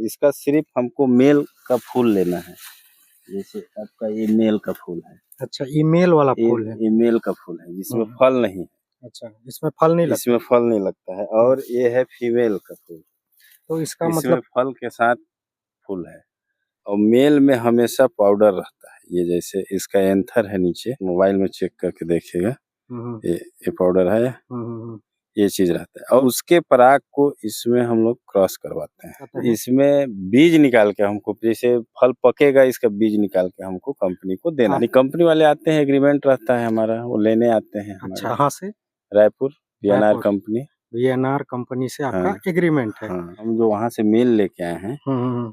इसका सिर्फ हमको मेल का फूल लेना है। जैसे आपका ये मेल का फूल है। अच्छा, ये मेल वाला फूल है। ये मेल का फूल है जिसमें फल नहीं है। अच्छा, इसमें फल नहीं लगता। इसमें फल नहीं लगता है। और ये है फीमेल का फूल, तो इसका इसमें मतलब फल के साथ फूल है। और मेल में हमेशा पाउडर रहता है। ये जैसे इसका एंथर है नीचे, मोबाइल में चेक करके देखिएगा, ये पाउडर है, ये चीज रहता है। और उसके पराग को इसमें हम लोग क्रॉस करवाते हैं। इसमें बीज निकाल के हमको, जैसे फल पकेगा इसका बीज निकाल के हमको कंपनी को देना। कंपनी वाले आते हैं, एग्रीमेंट रहता है हमारा, वो लेने आते हैं। अच्छा, कहाँ से? Raipur, VNR company. VNR company से आपका एग्रीमेंट है। हाँ, हम जो वहाँ से मेल लेके आए हैं,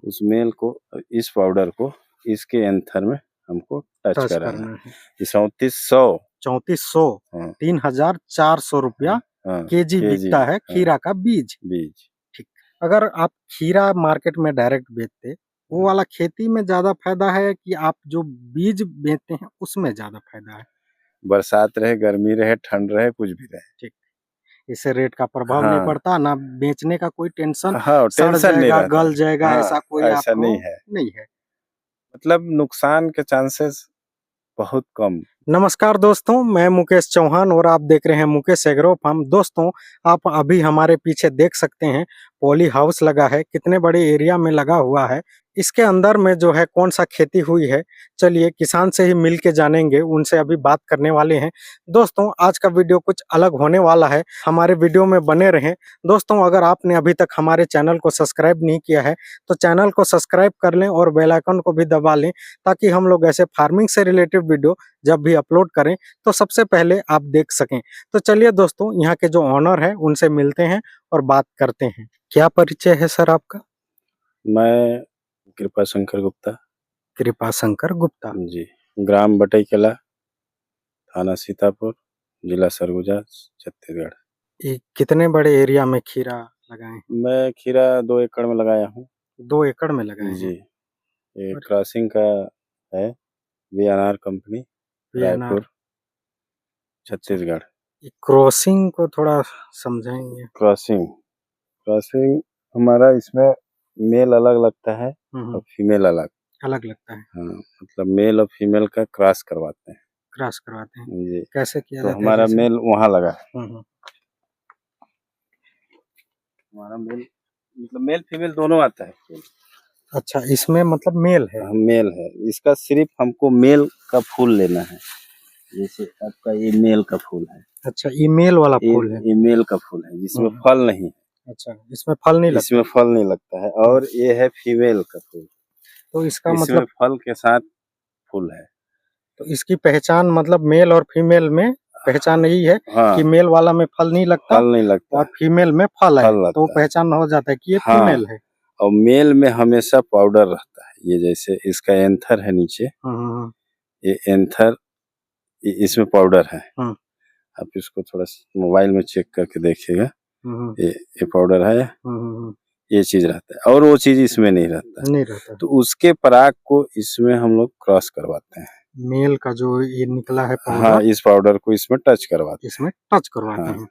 उस मेल को, इस पाउडर को इसके एंथर में हमको टच कराना है। 3400 3400 रुपया केजी बिकता है खीरा का बीज। ठीक। अगर आप खीरा मार्केट में डायरेक्ट बेचते, वो वाला खेती में ज्यादा फायदा है कि आप जो बीज बेचते हैं उसमें ज्यादा फायदा है? बरसात रहे, गर्मी रहे, ठंड रहे, कुछ भी रहे। ठीक। इससे रेट का प्रभाव नहीं पड़ता, ना बेचने का कोई टेंशन। सड़ जाएगा, गल जाएगा, ऐसा कोई ऐसा नहीं है। मतलब नुकसान के चांसेस बहुत कम। नमस्कार दोस्तों, मैं मुकेश चौहान और आप देख रहे हैं मुकेश एग्रो फार्म। दोस्तों, आप अभी हमारे पीछे देख सकते हैं पॉली हाउस लगा है, कितने बड़े एरिया में लगा हुआ है। इसके अंदर में जो है कौन सा खेती हुई है, चलिए किसान से ही मिल के जानेंगे, उनसे अभी बात करने वाले हैं। दोस्तों, आज का वीडियो कुछ अलग होने वाला है, हमारे वीडियो में बने रहें। दोस्तों, अगर आपने अभी तक हमारे चैनल को सब्सक्राइब नहीं किया है तो चैनल को सब्सक्राइब कर लें और बेल आइकन को भी दबा लें, ताकि हम लोग ऐसे फार्मिंग से रिलेटेड वीडियो जब भी अपलोड करें तो सबसे पहले आप देख सकें। तो चलिए दोस्तों, यहाँ के जो ऑनर है उनसे मिलते हैं और बात करते हैं। क्या परिचय है सर आपका? मैं कृपा शंकर गुप्ता। कृपा शंकर गुप्ता जी, ग्राम बटईकला, थाना सीतापुर, जिला सरगुजा, छत्तीसगढ़। ये कितने बड़े एरिया में खीरा लगाए? मैं खीरा 2 एकड़ में लगाया हूँ। 2 एकड़ में लगाए जी। हैं। ये क्रॉसिंग का है, VNR company, Raipur, Chhattisgarh. Crossing को थोड़ा समझाएंगे? क्रॉसिंग हमारा इसमें मेल अलग लगता है और फीमेल अलग लगता है। हाँ, मतलब मेल और फीमेल का क्रॉस करवाते हैं। क्रॉस करवाते हैं जी। कैसे किया तो जाता है? हमारा मेल वहाँ लगा है। हमारा मेल मतलब मेल फीमेल दोनों आता है। अच्छा, इसमें मतलब मेल है? मेल है। इसका सिर्फ हमको मेल का फूल लेना है। जैसे आपका ये मेल का फूल है। अच्छा, ये मेल वाला फूल है। ये मेल का फूल है जिसमें फल नहीं है। अच्छा, इसमें फल नहीं लगता? इसमें फल नहीं लगता है। और ये है फीमेल का फूल। तो इसका मतलब फल के साथ फूल है। तो इसकी पहचान मतलब मेल और फीमेल में पहचान यही है कि मेल वाला में फल नहीं लगता और फीमेल में फल है, तो पहचान हो जाता है कि ये फीमेल है। और मेल में हमेशा पाउडर रहता है। ये जैसे इसका एंथर है नीचे, ये एंथर, इसमें पाउडर है। आप इसको थोड़ा मोबाइल में चेक करके देखिएगा, ये पाउडर है, ये चीज रहता है। और वो चीज इसमें नहीं रहता। तो उसके पराग को इसमें हम लोग क्रॉस करवाते हैं। मेल का जो ये निकला है पाउडर, हाँ, इस पाउडर को इसमें टच करवाते हैं।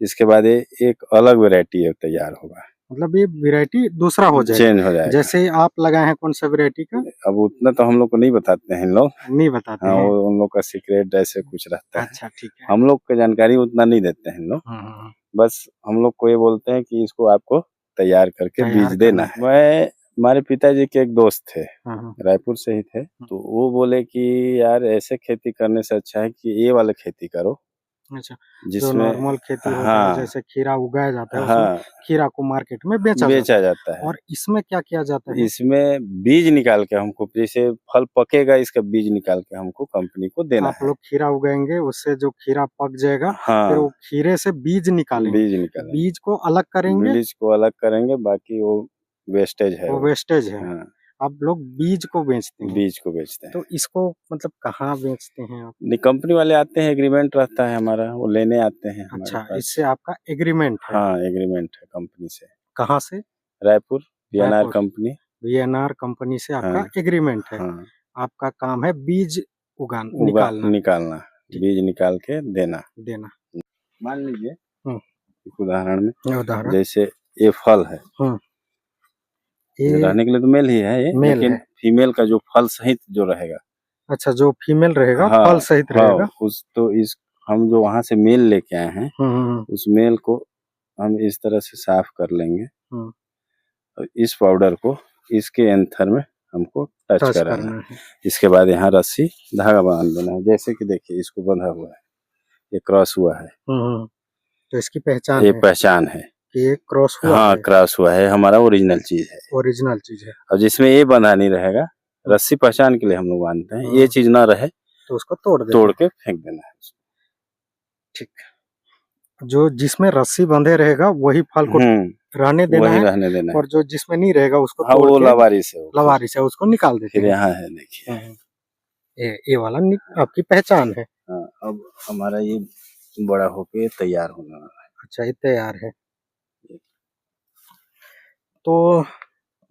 इसके बाद ये एक अलग वैरायटी तैयार होगा। मतलब ये वैरायटी दूसरा हो जाएगा, चेंज हो जाएगा। जैसे आप लगाए हैं कौन सा वैरायटी का? अब उतना तो हम लोग को नहीं बताते हैं लोग, नहीं बताते हैं। वो उन लोग का सीक्रेट ऐसे कुछ रहता है। अच्छा, ठीक है। हम लोग को जानकारी उतना नहीं देते हैं लोग। बस हम लोग को ये बोलते हैं कि इसको आपको तैयार करके बीज देना है। हमारे पिताजी के एक दोस्त थे, रायपुर से ही थे, तो वो बोले कि यार ऐसे खेती करने से अच्छा है कि ये वाला खेती करो। अच्छा, जिसमें नॉर्मल खेती होता है, जैसे खीरा उगाया जाता है, उसमें खीरा को मार्केट में बेचा जाता है। और इसमें क्या किया जाता है? इसमें बीज निकाल के हमको, जैसे फल पकेगा इसका बीज निकाल के हमको कंपनी को देना है। आप लोग खीरा उगाएंगे, उससे जो खीरा पक जाएगा, फिर वो खीरे से बीज निकालेंगे। बीज को अलग करेंगे, बाकी वो वेस्टेज है। वेस्टेज है। आप लोग बीज को बेचते हैं। तो इसको मतलब कहाँ बेचते हैं आप? कंपनी वाले आते हैं, एग्रीमेंट रहता है हमारा, वो लेने आते हैं। अच्छा, इससे आपका एग्रीमेंट है? हाँ, एग्रीमेंट है कंपनी से। कहाँ से? Raipur, VNR company. VNR company से आपका एग्रीमेंट है। आपका काम है बीज निकालना, बीज निकाल के देना। मान लीजिए एक उदाहरण में, जैसे ये फल है, ये रहने के लिए तो मेल ही है ये, मेल लेकिन है। फीमेल का जो फल सहित जो रहेगा, अच्छा, जो फीमेल रहेगा हाँ फल सहित रहेगा। उस तो इस हम जो वहां से मेल लेके आए हैं, उस मेल को हम इस तरह से साफ कर लेंगे और इस पाउडर को इसके एंथर में हमको टच कराना है। इसके बाद यहाँ रस्सी धागा बांध देना है। जैसे कि देखिए इसको बंधा हुआ है, ये क्रॉस हुआ है, तो इसकी पहचान ये है पहचान है कि ये क्रॉस हुआ हाँ है, क्रॉस हुआ है, हमारा ओरिजिनल चीज है, ओरिजिनल चीज है। और जिसमें ये बंधा नहीं रहेगा, रस्सी पहचान के लिए हम लोग बांधते हैं, ये चीज ना रहे तो उसको तोड़ के फेंक देना है। ठीक, जो जिसमें रस्सी बंधे रहेगा वही फल को रहने देना वही है, रहने देना है, और जो जिसमें नहीं रहेगा उसको हाँ तोड़ वो के लवारी से उसको निकाल देते फिर हैं। यहाँ है देखिए, ये वाला आपकी पहचान है। हाँ, अब हमारा ये बड़ा होके तैयार होने वाला है। अच्छा, ये तैयार है। तो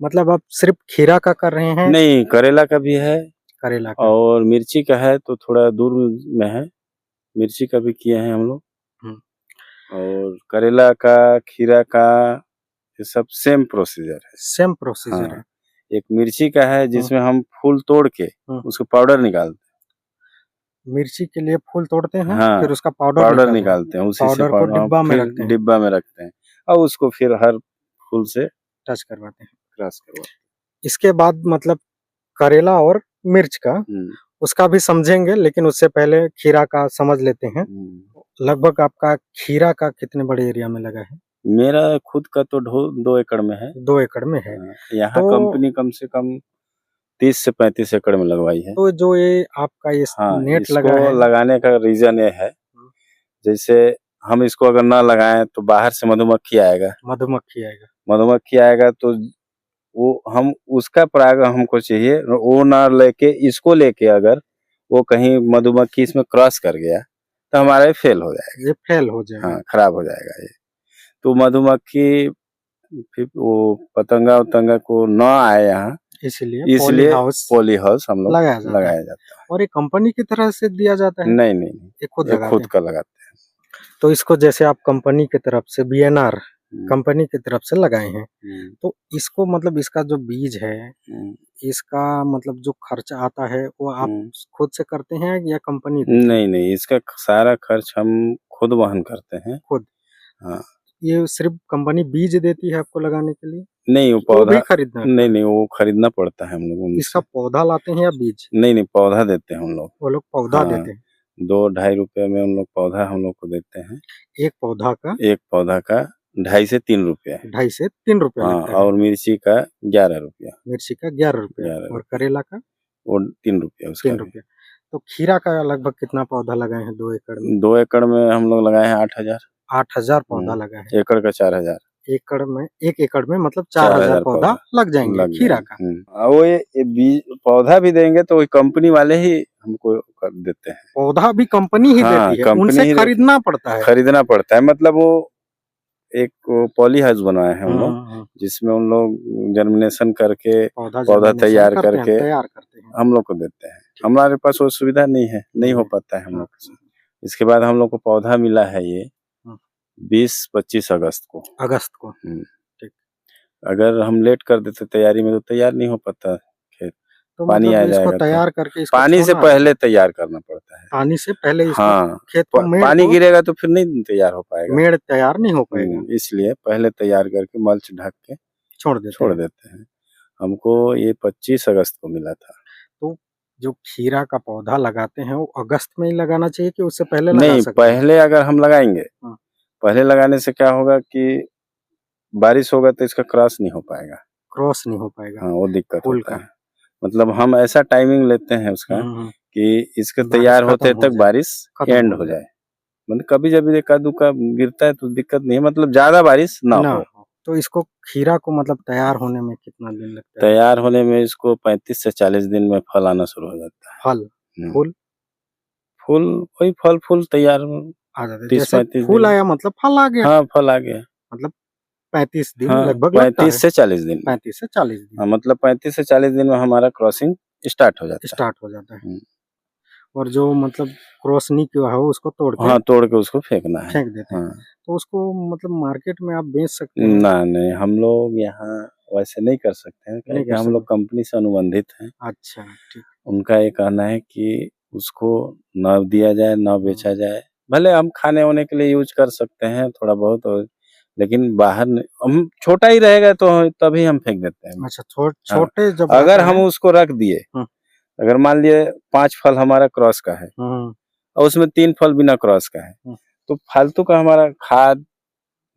मतलब आप सिर्फ खीरा का कर रहे हैं? नहीं, करेला का भी है, करेला का और मिर्ची का है तो थोड़ा दूर में है, मिर्ची का भी किए हैं हम लोग, और करेला का, खीरा का, ये सब सेम प्रोसीजर है। सेम प्रोसीजर हाँ, है। एक मिर्ची का है जिसमें हम फूल तोड़ के उसको पाउडर निकालते हैं। मिर्ची के लिए फूल तोड़ते हैं, हाँ, फिर उसका पाउडर निकालते हैं, उसी से पाउडर को डिब्बा में रखते हैं, डिब्बा में रखते हैं, और उसको फिर हर फूल से टच करवाते हैं, क्रॉस करवाते हैं। इसके बाद मतलब करेला और मिर्च का उसका भी समझेंगे, लेकिन उससे पहले खीरा का समझ लेते हैं। लगभग आपका खीरा का कितने बड़े एरिया में लगा है? मेरा खुद का तो 2 एकड़ में है। 2 एकड़ में है। यहाँ कंपनी कम से कम 30 से 35 एकड़ में लगवाई है। तो जो ये आपका ये नेट लगा है, लगाने का रीजन ये है, जैसे हम इसको अगर ना लगाएं तो बाहर से मधुमक्खी आएगा तो वो हम उसका पराग हमको चाहिए, वो ना लेके इसको लेके अगर वो कहीं मधुमक्खी इसमें क्रॉस कर गया तो हमारा ये फेल हो जाएगा, ये फेल हो जाएगा, हाँ खराब हो जाएगा ये। तो मधुमक्खी फिर वो पतंगा को ना आए यहाँ, इसलिए पॉली हाउस हम लोग लगाया जाता है। और ये कंपनी की तरह से दिया जाता है? नहीं, ये खुद का लगाते हैं। तो इसको जैसे आप कंपनी की तरफ से BNR कंपनी की तरफ से लगाए हैं, तो इसको मतलब इसका जो बीज है, इसका मतलब जो खर्च आता है वो आप खुद से करते हैं या कंपनी? नहीं, इसका सारा खर्च हम खुद वहन करते हैं, खुद। हाँ, ये सिर्फ कंपनी बीज देती है आपको लगाने के लिए? नहीं, वो पौधा खरीदना, नहीं वो खरीदना पड़ता है हम लोगों। इसका पौधा लाते हैं या बीज? नहीं, पौधा देते हैं हम लोग। वो लोग पौधा देते हैं, 2-2.5 रुपए में उन लोग पौधा हम लोग को देते हैं। एक पौधा का 2.5 से 3 रुपया। 2.5 से 3 रुपया लगता है। और मिर्ची का 11 रुपया। मिर्ची का 11 रुपया, और करेला का वो 3 रुपया। 3 रुपया। तो खीरा का लगभग कितना पौधा लगाए हैं 2 एकड़ में? 2 एकड़ में हम लोग लगाए हैं 8,000। 8,000 पौधा लगा है। एकड़ का 4,000। एक एकड़ में मतलब 4,000 पौधा लग जाएंगे खीरा का। वो ये बीज पौधा भी देंगे तो कंपनी वाले ही हमको देते हैं। पौधा भी कंपनी ही देती है, उनसे खरीदना पड़ता है। मतलब वो एक पॉली हाउस बनाया है हम लोग, जिसमें उन लोग जर्मिनेशन करके पौधा तैयार करके हम लोग को देते हैं। हमारे पास वो सुविधा नहीं है, नहीं हो पाता है हम लोग से। इसके बाद हम लोग को पौधा मिला है ये 20-25 अगस्त को। ठीक। अगर हम लेट कर देते तैयारी में तो तैयार नहीं हो पाता खेत, तो पानी मतलब आ जाएगा। तैयार करके पानी से पहले तैयार करना पड़ता है। पानी से पहले हाँ, खेत को पानी गिरेगा तो फिर नहीं तैयार हो पाएगा, मेड़ तैयार नहीं हो पाएगा। इसलिए पहले तैयार करके मल्च ढक के छोड़ देते हैं। हमको ये 25 अगस्त को मिला था। तो जो खीरा का पौधा लगाते हैं वो अगस्त में ही लगाना चाहिए कि उससे पहले नहीं, पहले अगर हम लगाएंगे, पहले लगाने से क्या होगा कि बारिश होगा तो इसका क्रॉस नहीं हो पाएगा। हाँ, वो दिक्कत होता है। मतलब हम ऐसा टाइमिंग लेते हैं उसका कि इसका तैयार होते तक बारिश एंड हो जाए। मतलब कभी जब एका दुका गिरता है तो दिक्कत नहीं है, मतलब ज्यादा बारिश ना हो। तो इसको खीरा को मतलब तैयार होने में कितना दिन लगता है? तैयार होने में इसको 35 से 40 दिन में फल आना शुरू हो जाता है। फल फूल वही फल फूल तैयार आ जाता है। जैसे फूल आया मतलब फल आ गया। हाँ, फल आ गया। मतलब 35 दिन लगभग 35 से 40 दिन। 35 से 40 दिन। हाँ, मतलब 35 से 40 दिन में हमारा क्रॉसिंग स्टार्ट हो जाता है। है। और जो मतलब क्रॉस नहीं किया है उसको तोड़ के हाँ, तोड़ के उसको फेंकना है। फेंक देते हैं। हाँ। तो उसको मतलब मार्केट में आप बेच सकते हैं? ना नहीं, हम लोग यहाँ वैसे नहीं कर सकते हैं, नहीं क्योंकि कर हम लोग सकते। कंपनी से अनुबंधित हैं। अच्छा, ठीक। उनका ये कहना है कि उसको न दिया जाए, न बेचा जाए। भले हम खाने वाने के लिए यूज कर सकते हैं थोड़ा बहुत, और लेकिन बाहर हम छोटा ही रहेगा तो तभी हम फेंक देते हैं। अच्छा, हाँ, छोटे जब अगर रहते हम हैं। उसको रख दिए, अगर मान लिए 5 फल हमारा क्रॉस का है और उसमें 3 फल बिना क्रॉस का है, तो फालतू का हमारा खाद,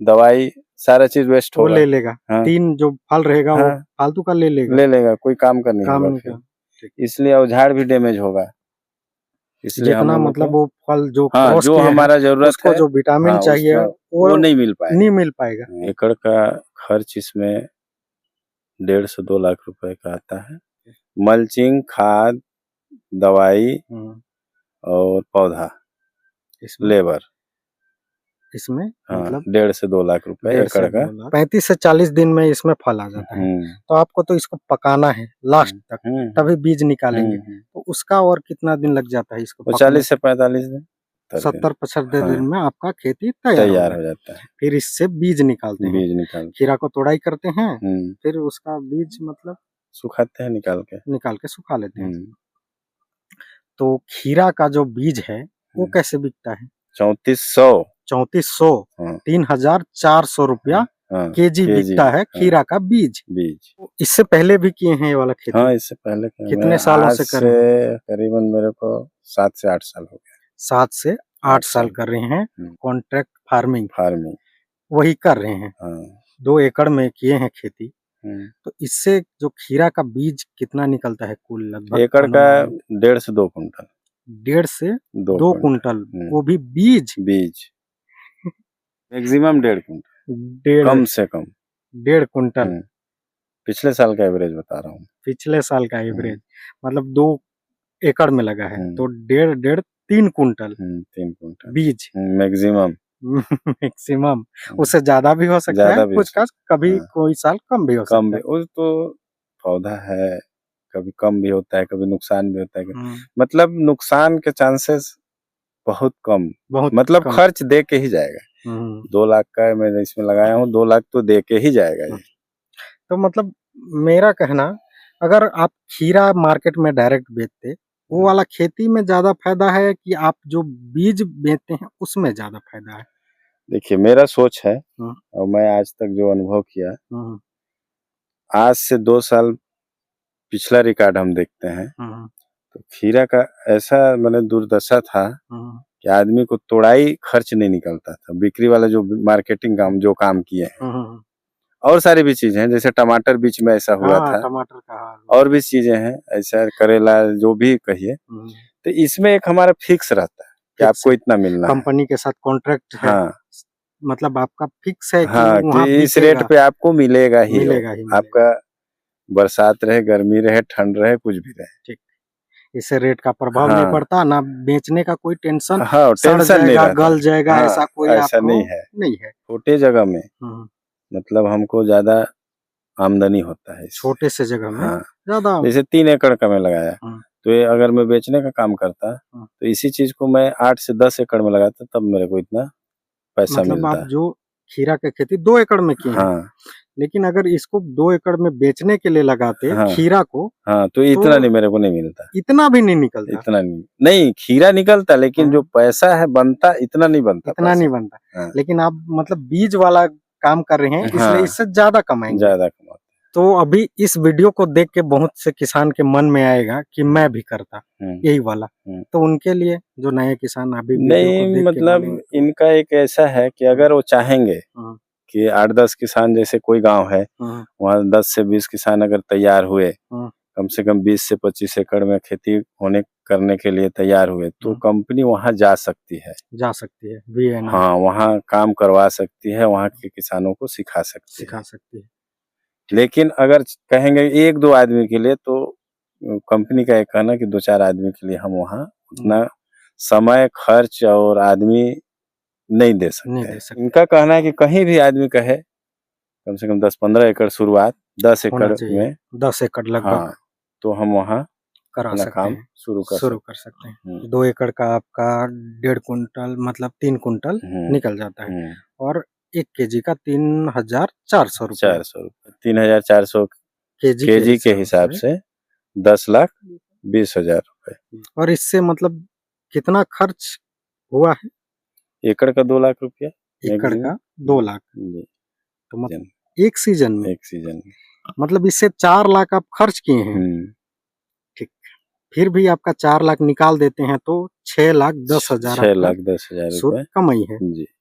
दवाई, सारा चीज वेस्ट वो होगा। ले लेगा। हाँ, 3 जो फल रहेगा वो हाँ, फालतू का ले लेगा। ले लेगा, कोई काम का नहीं काम होगा नहीं फिर। का। ठीक। इसलिए और झाड़ भी डैमेज होगा। इसलिए हम जितना लोगों मतलब को वो फल जो हाँ, क्रॉस जो किए हैं हमारा जरूरत उसको है, जो विटामिन हाँ, चाहिए वो वो नहीं मिल पाएगा। नहीं मिल पाएगा। एकड़ का खर्च इसमें 1.5 से 2 लाख रुपए का आता है। मल्चिंग, खाद, दवाई और पौधा, इसमें लेबर, इसमें हाँ, मतलब 1.5 से 2 लाख रुपए 1.5 एकड़ से का। 2 लाख 35 से 40 दिन में इसमें फल आ जाता है। तो आपको तो इसको पकाना है लास्ट तक, तभी बीज निकालेंगे। तो उसका और कितना दिन लग जाता है इसको वो पकने? 40 से 45 दिन, 70-75 हाँ, दिन में आपका खेती तैयार हो हो जाता है। फिर इससे बीज निकालते हैं। बीज निकाल खीरा को तोड़ाई करते हैं, फिर उसका बीज मतलब सुखाते हैं, निकाल के सुखा लेते हैं। तो खीरा का जो बीज है वो कैसे बिकता है? 3400 3400 3400 रुपया केजी बिकता है खीरा का बीज। इससे पहले भी किए हैं ये वाला खेती? हाँ, इससे पहले कितने सालों से कर रहे हैं? करीबन मेरे को 7 से 8 साल हो गया। 7 से 8 साल कर रहे हैं कॉन्ट्रैक्ट फार्मिंग वही कर रहे हैं। 2 एकड़ में किए हैं खेती। तो इससे जो खीरा का बीज कितना निकलता है कुल लगभग? एकड़ का 1.5 से 2 कुंटल। 1.5 से 2 कुंटल वो भी बीज मैक्सिमम 1.5 कुंटल, कम से कम 1.5 कुंटल। पिछले साल का एवरेज बता रहा हूँ। पिछले साल का एवरेज मतलब 2 एकड़ में लगा है तो 1.5 3 कुंटल 3 कुंटल बीज मैक्सिमम। मैक्सिमम उससे ज्यादा भी हो सकता है, कुछ का कभी कोई साल कम भी हो सकता है। वो तो पौधा है, कभी कम भी होता है, कभी नुकसान भी होता है। मतलब नुकसान के चांसेस बहुत कम, मतलब खर्च दे के ही जाएगा। 2 लाख का मैं इसमें लगाया हूँ, 2 लाख तो दे के ही जाएगा ये। तो मतलब मेरा कहना, अगर आप खीरा मार्केट में डायरेक्ट बेचते वो वाला खेती में ज्यादा फायदा है कि आप जो बीज बेचते हैं उसमें ज्यादा फायदा है? देखिए मेरा सोच है और मैं आज तक जो अनुभव किया, आज से 2 साल पिछला रिकॉर्ड हम देखते हैं तो खीरा का ऐसा मैंने दुर्दशा था कि आदमी को तोड़ाई खर्च नहीं निकलता था। बिक्री वाला जो मार्केटिंग काम जो काम किए हैं और सारी भी चीजें हैं, जैसे टमाटर बीच में ऐसा हुआ था, टमाटर का और भी चीजें हैं ऐसा, करेला जो भी कहिए। तो इसमें एक हमारा फिक्स रहता है कि आपको इतना मिलना है, कंपनी के साथ कॉन्ट्रैक्ट है। हाँ, मतलब आपका फिक्स है हाँ, कि इस रेट पे आपको मिलेगा ही आपका, बरसात रहे, गर्मी रहे, ठंड रहे, कुछ भी रहे। ठीक, इससे रेट का प्रभाव नहीं पड़ता, ना बेचने का कोई टेंशन, टेंशन नहीं रहता, गल जाएगा, ऐसा कोई ऐसा नहीं है। छोटे जगह में मतलब हमको ज्यादा आमदनी होता है, छोटे से जगह में ज्यादा। जैसे 3 एकड़ का मैं लगाया, तो ये अगर मैं बेचने का काम करता तो इसी चीज को मैं 8 से 10 एकड़ में लगाता, तब मेरे को इतना पैसा मतलब मिलता। आप जो खीरा की खेती 2 एकड़ में किए हैं, लेकिन अगर इसको 2 एकड़ में बेचने के लिए लगाते खीरा को, तो इतना नहीं, मेरे को नहीं मिलता, इतना भी नहीं निकलता। इतना नहीं खीरा निकलता, लेकिन जो पैसा है बनता इतना नहीं बनता, इतना नहीं बनता। लेकिन आप मतलब बीज वाला काम कर रहे हैं, इसलिए इससे ज्यादा कमाएंगे, ज्यादा कमाते। तो अभी इस वीडियो को देख के बहुत से किसान के मन में आएगा कि मैं भी करता यही वाला, तो उनके लिए जो नए किसान अभी नहीं, मतलब इनका एक ऐसा है कि अगर वो चाहेंगे कि 8-10 किसान, जैसे कोई गांव है वहाँ 10 से 20 किसान अगर तैयार हुए, कम से कम 20 से 25 एकड़ में खेती होने करने के लिए तैयार हुए, तो कंपनी वहाँ जा सकती है, हाँ, वहाँ काम करवा सकती है, वहाँ के किसानों को सिखा सकती है। लेकिन अगर कहेंगे 1-2 आदमी के लिए, तो कंपनी का एक कहना कि 2-4 आदमी के लिए हम वहाँ उतना समय, खर्च और आदमी नहीं दे सकते। इनका कहना है कि कहीं भी आदमी कहे कम से कम 10-15 एकड़ शुरुआत, 10 एकड़ में 10 एकड़ लगभग, तो हम वहाँ करा अपना सकते काम हैं, शुरू शुरू कर सकते हैं। हम्म। 2 एकड़ का आपका 1.5 कुंटल मतलब 3 कुंटल निकल जाता है और 1 केजी का 3,400 रुपया 400 रुपये 3,400 केजी के हिसाब से 10,20,000 रुपए। और इससे मतलब कितना खर्च हुआ है? एकड़ का 2 लाख रुपया एकड़ का 2 लाख। जी तो मतलब एक सीजन में एक सीजन में मतलब इससे 4 लाख आप खर्च किए हैं। ठीक, फिर भी आपका 4 लाख निकाल देते हैं तो 6,10,000 6,10,000 शुद्ध रुपए कमाई है। जी।